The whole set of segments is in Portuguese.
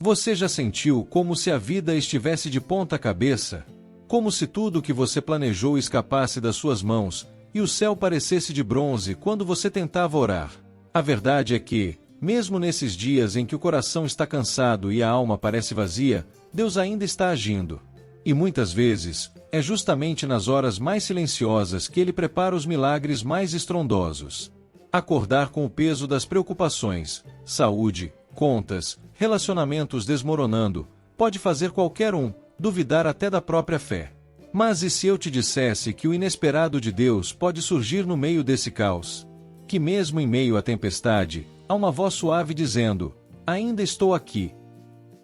Você já sentiu como se a vida estivesse de ponta cabeça? Como se tudo o que você planejou escapasse das suas mãos, e o céu parecesse de bronze quando você tentava orar? A verdade é que, mesmo nesses dias em que o coração está cansado e a alma parece vazia, Deus ainda está agindo. E muitas vezes, é justamente nas horas mais silenciosas que Ele prepara os milagres mais estrondosos. Acordar com o peso das preocupações, saúde, contas, relacionamentos desmoronando, pode fazer qualquer um duvidar até da própria fé. Mas e se eu te dissesse que o inesperado de Deus pode surgir no meio desse caos? Que mesmo em meio à tempestade, há uma voz suave dizendo: ainda estou aqui.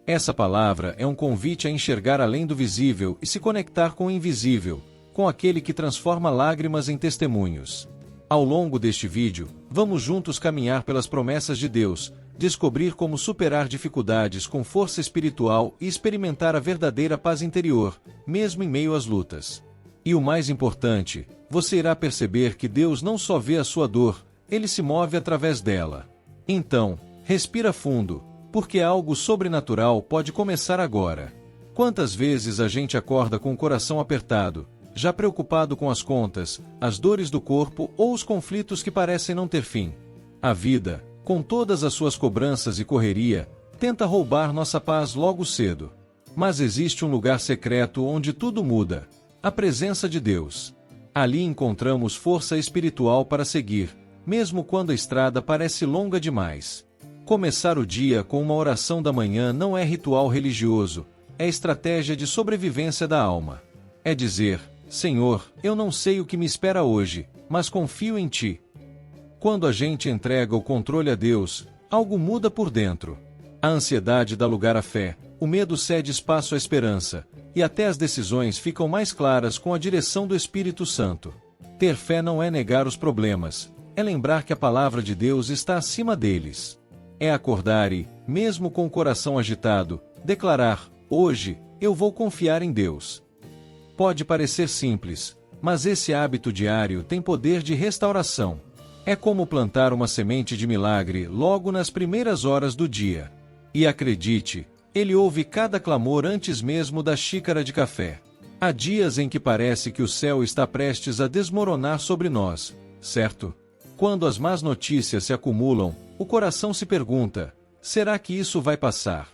Essa palavra é um convite a enxergar além do visível e se conectar com o invisível, com aquele que transforma lágrimas em testemunhos. Ao longo deste vídeo, vamos juntos caminhar pelas promessas de Deus, descobrir como superar dificuldades com força espiritual e experimentar a verdadeira paz interior, mesmo em meio às lutas. E o mais importante, você irá perceber que Deus não só vê a sua dor, Ele se move através dela. Então, respira fundo, porque algo sobrenatural pode começar agora. Quantas vezes a gente acorda com o coração apertado, já preocupado com as contas, as dores do corpo ou os conflitos que parecem não ter fim? A vida, com todas as suas cobranças e correria, tenta roubar nossa paz logo cedo. Mas existe um lugar secreto onde tudo muda: a presença de Deus. Ali encontramos força espiritual para seguir, mesmo quando a estrada parece longa demais. Começar o dia com uma oração da manhã não é ritual religioso, é estratégia de sobrevivência da alma. É dizer: Senhor, eu não sei o que me espera hoje, mas confio em Ti. Quando a gente entrega o controle a Deus, algo muda por dentro. A ansiedade dá lugar à fé, o medo cede espaço à esperança, e até as decisões ficam mais claras com a direção do Espírito Santo. Ter fé não é negar os problemas, é lembrar que a palavra de Deus está acima deles. É acordar e, mesmo com o coração agitado, declarar: hoje, eu vou confiar em Deus. Pode parecer simples, mas esse hábito diário tem poder de restauração. É como plantar uma semente de milagre logo nas primeiras horas do dia. E acredite, Ele ouve cada clamor antes mesmo da xícara de café. Há dias em que parece que o céu está prestes a desmoronar sobre nós, certo? Quando as más notícias se acumulam, o coração se pergunta: será que isso vai passar?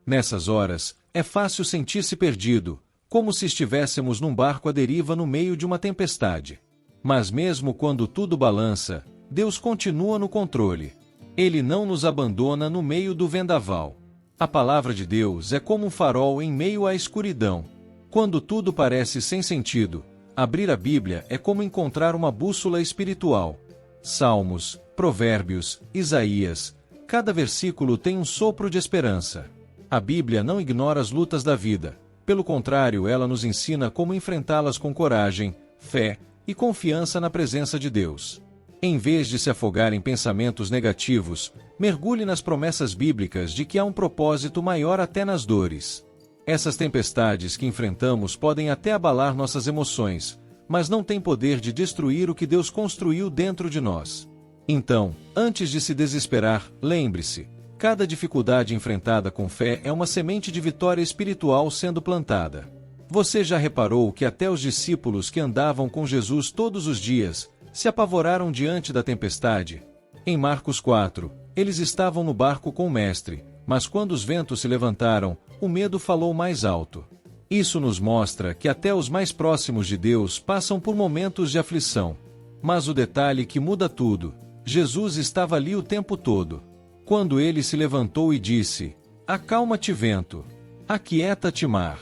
Nessas horas, é fácil sentir-se perdido, como se estivéssemos num barco à deriva no meio de uma tempestade. Mas mesmo quando tudo balança, Deus continua no controle. Ele não nos abandona no meio do vendaval. A palavra de Deus é como um farol em meio à escuridão. Quando tudo parece sem sentido, abrir a Bíblia é como encontrar uma bússola espiritual. Salmos, Provérbios, Isaías, cada versículo tem um sopro de esperança. A Bíblia não ignora as lutas da vida, pelo contrário, ela nos ensina como enfrentá-las com coragem, fé e confiança na presença de Deus. Em vez de se afogar em pensamentos negativos, mergulhe nas promessas bíblicas de que há um propósito maior até nas dores. Essas tempestades que enfrentamos podem até abalar nossas emoções, mas não têm poder de destruir o que Deus construiu dentro de nós. Então, antes de se desesperar, lembre-se: cada dificuldade enfrentada com fé é uma semente de vitória espiritual sendo plantada. Você já reparou que até os discípulos que andavam com Jesus todos os dias se apavoraram diante da tempestade? Em Marcos 4, eles estavam no barco com o Mestre, mas quando os ventos se levantaram, o medo falou mais alto. Isso nos mostra que até os mais próximos de Deus passam por momentos de aflição. Mas o detalhe que muda tudo: Jesus estava ali o tempo todo. Quando ele se levantou e disse: acalma-te, vento, aquieta-te, mar,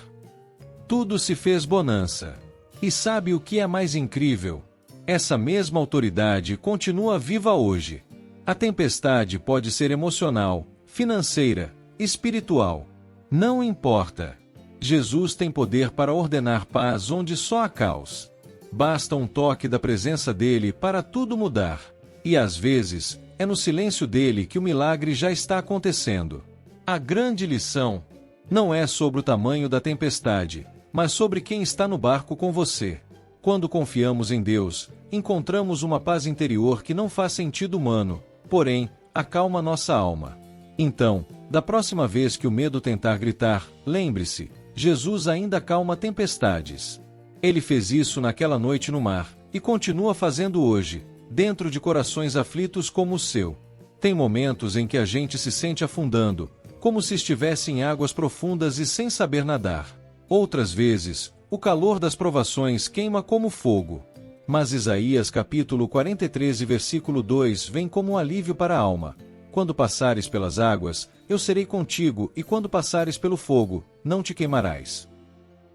tudo se fez bonança. E sabe o que é mais incrível? Essa mesma autoridade continua viva hoje. A tempestade pode ser emocional, financeira, espiritual. Não importa. Jesus tem poder para ordenar paz onde só há caos. Basta um toque da presença dele para tudo mudar. E às vezes, é no silêncio dele que o milagre já está acontecendo. A grande lição não é sobre o tamanho da tempestade, mas sobre quem está no barco com você. Quando confiamos em Deus, encontramos uma paz interior que não faz sentido humano, porém, acalma nossa alma. Então, Da próxima vez que o medo tentar gritar, lembre-se, Jesus ainda acalma tempestades. Ele fez isso naquela noite no mar, e continua fazendo hoje, dentro de corações aflitos como o seu. Tem momentos em que a gente se sente afundando, como se estivesse em águas profundas e sem saber nadar. Outras vezes, o calor das provações queima como fogo. Mas Isaías capítulo 43 e versículo 2 vem como um alívio para a alma. Quando passares pelas águas, eu serei contigo, e quando passares pelo fogo, não te queimarás.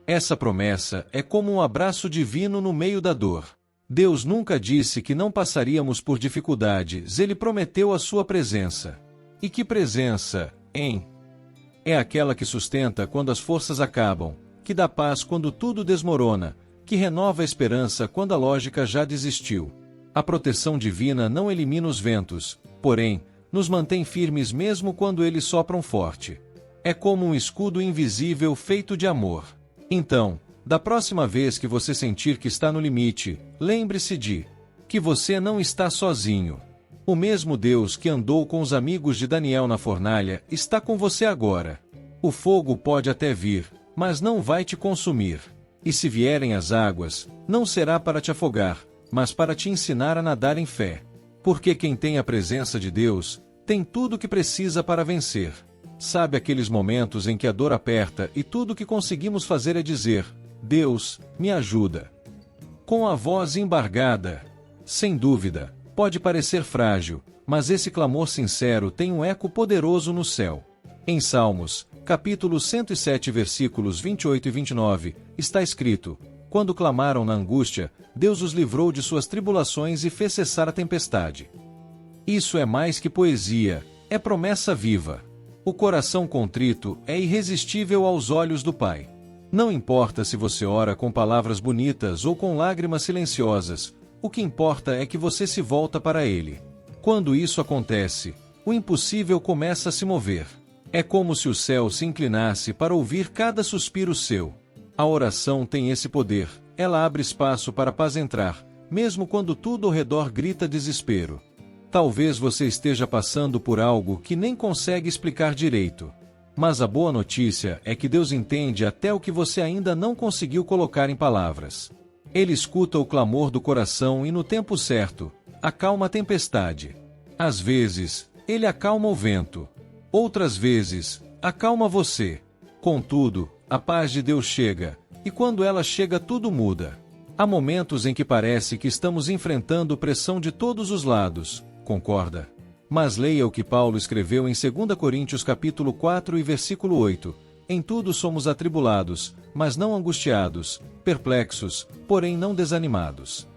Essa promessa é como um abraço divino no meio da dor. Deus nunca disse que não passaríamos por dificuldades, Ele prometeu a sua presença. E que presença, hein? É aquela que sustenta quando as forças acabam, que dá paz quando tudo desmorona, que renova a esperança quando a lógica já desistiu. A proteção divina não elimina os ventos, porém, nos mantém firmes mesmo quando eles sopram forte. É como um escudo invisível feito de amor. Então, da próxima vez que você sentir que está no limite, lembre-se de que você não está sozinho. O mesmo Deus que andou com os amigos de Daniel na fornalha está com você agora. O fogo pode até vir, mas não vai te consumir. E se vierem as águas, não será para te afogar, mas para te ensinar a nadar em fé. Porque quem tem a presença de Deus, tem tudo o que precisa para vencer. Sabe aqueles momentos em que a dor aperta e tudo o que conseguimos fazer é dizer: Deus, me ajuda. Com a voz embargada. Sem dúvida, pode parecer frágil, mas esse clamor sincero tem um eco poderoso no céu. Em Salmos, capítulo 107, versículos 28 e 29, está escrito: Quando clamaram na angústia, Deus os livrou de suas tribulações e fez cessar a tempestade. Isso é mais que poesia, é promessa viva. O coração contrito é irresistível aos olhos do Pai. Não importa se você ora com palavras bonitas ou com lágrimas silenciosas, o que importa é que você se volta para Ele. Quando isso acontece, o impossível começa a se mover. É como se o céu se inclinasse para ouvir cada suspiro seu. A oração tem esse poder, ela abre espaço para a paz entrar, mesmo quando tudo ao redor grita desespero. Talvez você esteja passando por algo que nem consegue explicar direito. Mas a boa notícia é que Deus entende até o que você ainda não conseguiu colocar em palavras. Ele escuta o clamor do coração e no tempo certo, acalma a tempestade. Às vezes, Ele acalma o vento. Outras vezes, acalma você. Contudo, a paz de Deus chega, e quando ela chega tudo muda. Há momentos em que parece que estamos enfrentando pressão de todos os lados, concorda? Mas leia o que Paulo escreveu em 2 Coríntios capítulo 4 e versículo 8. Em tudo somos atribulados, mas não angustiados, perplexos, porém não desanimados.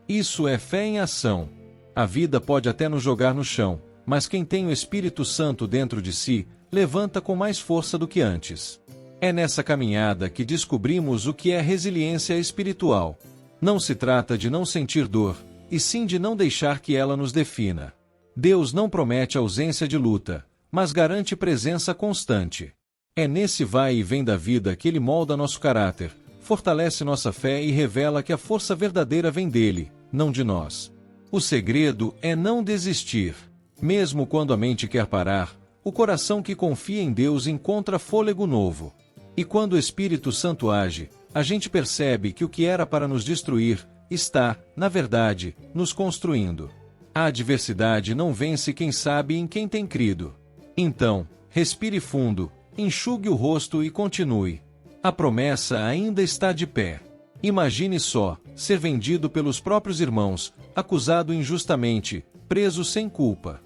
Isso é fé em ação. A vida pode até nos jogar no chão, mas quem tem o Espírito Santo dentro de si, levanta com mais força do que antes. É nessa caminhada que descobrimos o que é resiliência espiritual. Não se trata de não sentir dor, e sim de não deixar que ela nos defina. Deus não promete ausência de luta, mas garante presença constante. É nesse vai e vem da vida que Ele molda nosso caráter, fortalece nossa fé e revela que a força verdadeira vem dele, não de nós. O segredo é não desistir. Mesmo quando a mente quer parar, o coração que confia em Deus encontra fôlego novo. E quando o Espírito Santo age, a gente percebe que o que era para nos destruir, está, na verdade, nos construindo. A adversidade não vence quem sabe em quem tem crido. Então, respire fundo, enxugue o rosto e continue. A promessa ainda está de pé. Imagine só, ser vendido pelos próprios irmãos, acusado injustamente, preso sem culpa.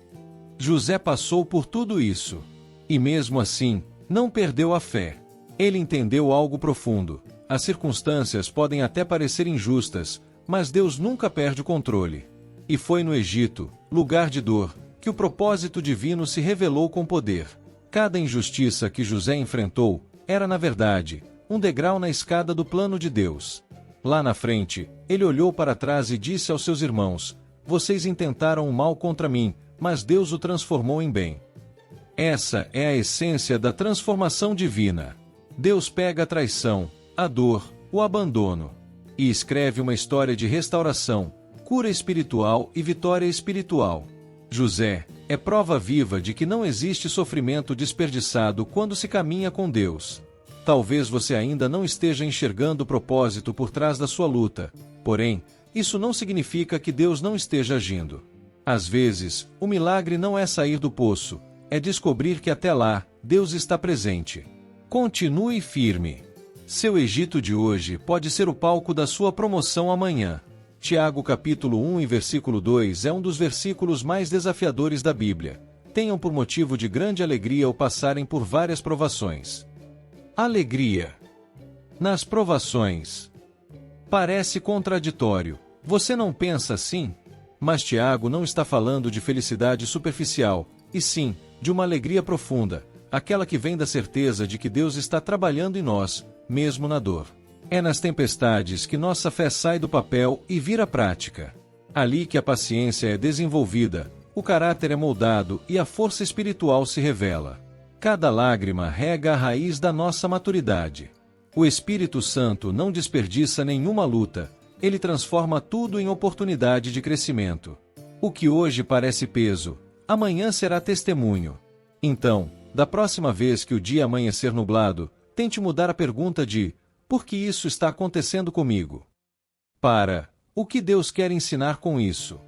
José passou por tudo isso. E mesmo assim, não perdeu a fé. Ele entendeu algo profundo. As circunstâncias podem até parecer injustas, mas Deus nunca perde o controle. E foi no Egito, lugar de dor, que o propósito divino se revelou com poder. Cada injustiça que José enfrentou, era na verdade, um degrau na escada do plano de Deus. Lá na frente, ele olhou para trás e disse aos seus irmãos: Vocês intentaram o mal contra mim, mas Deus o transformou em bem. Essa é a essência da transformação divina. Deus pega a traição, a dor, o abandono, e escreve uma história de restauração, cura espiritual e vitória espiritual. José, É prova viva de que não existe sofrimento desperdiçado quando se caminha com Deus. Talvez você ainda não esteja enxergando o propósito por trás da sua luta, porém, isso não significa que Deus não esteja agindo. Às vezes, o milagre não é sair do poço, é descobrir que até lá, Deus está presente. Continue firme. Seu Egito de hoje pode ser o palco da sua promoção amanhã. Tiago capítulo 1 e versículo 2 é um dos versículos mais desafiadores da Bíblia. Tenham por motivo de grande alegria o passarem por várias provações. Alegria. Nas provações. Parece contraditório. Você não pensa assim? Mas Tiago não está falando de felicidade superficial, e sim, de uma alegria profunda, aquela que vem da certeza de que Deus está trabalhando em nós, mesmo na dor. É nas tempestades que nossa fé sai do papel e vira prática. Ali que a paciência é desenvolvida, o caráter é moldado e a força espiritual se revela. Cada lágrima rega a raiz da nossa maturidade. O Espírito Santo não desperdiça nenhuma luta, ele transforma tudo em oportunidade de crescimento. O que hoje parece peso, amanhã será testemunho. Então, da próxima vez que o dia amanhecer nublado, tente mudar a pergunta de por que isso está acontecendo comigo? Para o que Deus quer ensinar com isso?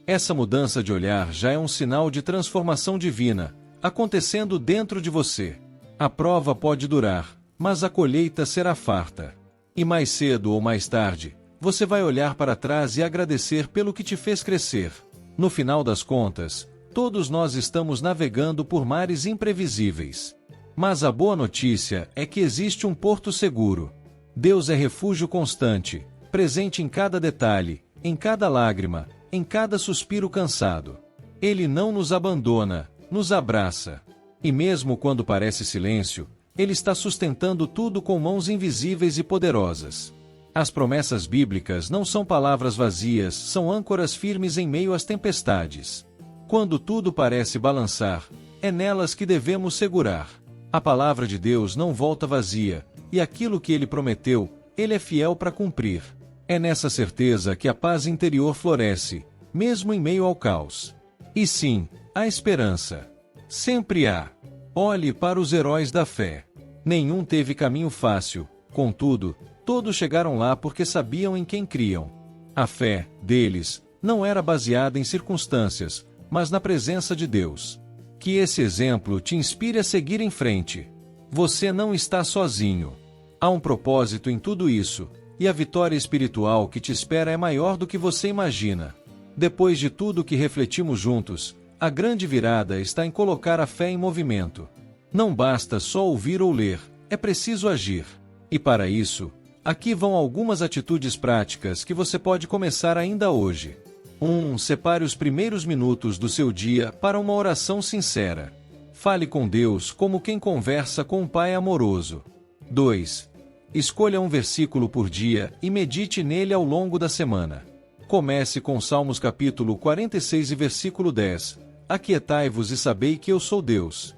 Essa mudança de olhar já é um sinal de transformação divina, acontecendo dentro de você. A prova pode durar, mas a colheita será farta. E mais cedo ou mais tarde, você vai olhar para trás e agradecer pelo que te fez crescer. No final das contas, todos nós estamos navegando por mares imprevisíveis. Mas a boa notícia é que existe um porto seguro. Deus é refúgio constante, presente em cada detalhe, em cada lágrima, em cada suspiro cansado. Ele não nos abandona, nos abraça. E mesmo quando parece silêncio, Ele está sustentando tudo com mãos invisíveis e poderosas. As promessas bíblicas não são palavras vazias, são âncoras firmes em meio às tempestades. Quando tudo parece balançar, é nelas que devemos segurar. A palavra de Deus não volta vazia, e aquilo que Ele prometeu, Ele é fiel para cumprir. É nessa certeza que a paz interior floresce, mesmo em meio ao caos. E sim, há esperança. Sempre há. Olhe para os heróis da fé. Nenhum teve caminho fácil, contudo, todos chegaram lá porque sabiam em quem criam. A fé deles não era baseada em circunstâncias, mas na presença de Deus. Que esse exemplo te inspire a seguir em frente. Você não está sozinho. Há um propósito em tudo isso, e a vitória espiritual que te espera é maior do que você imagina. Depois de tudo que refletimos juntos, a grande virada está em colocar a fé em movimento. Não basta só ouvir ou ler, é preciso agir. E para isso, aqui vão algumas atitudes práticas que você pode começar ainda hoje. 1. Separe os primeiros minutos do seu dia para uma oração sincera. Fale com Deus como quem conversa com um pai amoroso. 2. Escolha um versículo por dia e medite nele ao longo da semana. Comece com Salmos capítulo 46 e versículo 10. Aquietai-vos e sabei que eu sou Deus.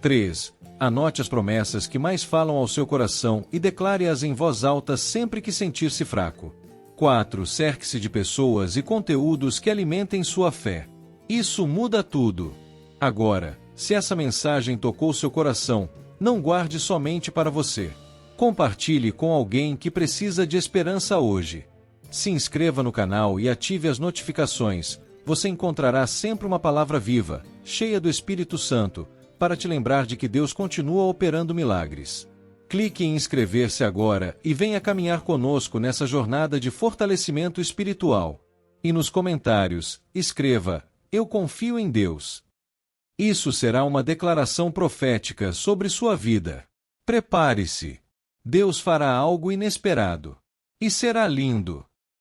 3. Anote as promessas que mais falam ao seu coração e declare-as em voz alta sempre que sentir-se fraco. 4. Cerque-se de pessoas e conteúdos que alimentem sua fé. Isso muda tudo. Agora, se essa mensagem tocou seu coração, não guarde somente para você. Compartilhe com alguém que precisa de esperança hoje. Se inscreva no canal e ative as notificações. Você encontrará sempre uma palavra viva, cheia do Espírito Santo, para te lembrar de que Deus continua operando milagres. Clique em inscrever-se agora e venha caminhar conosco nessa jornada de fortalecimento espiritual. E nos comentários, escreva: Eu confio em Deus. Isso será uma declaração profética sobre sua vida. Prepare-se. Deus fará algo inesperado. E será lindo.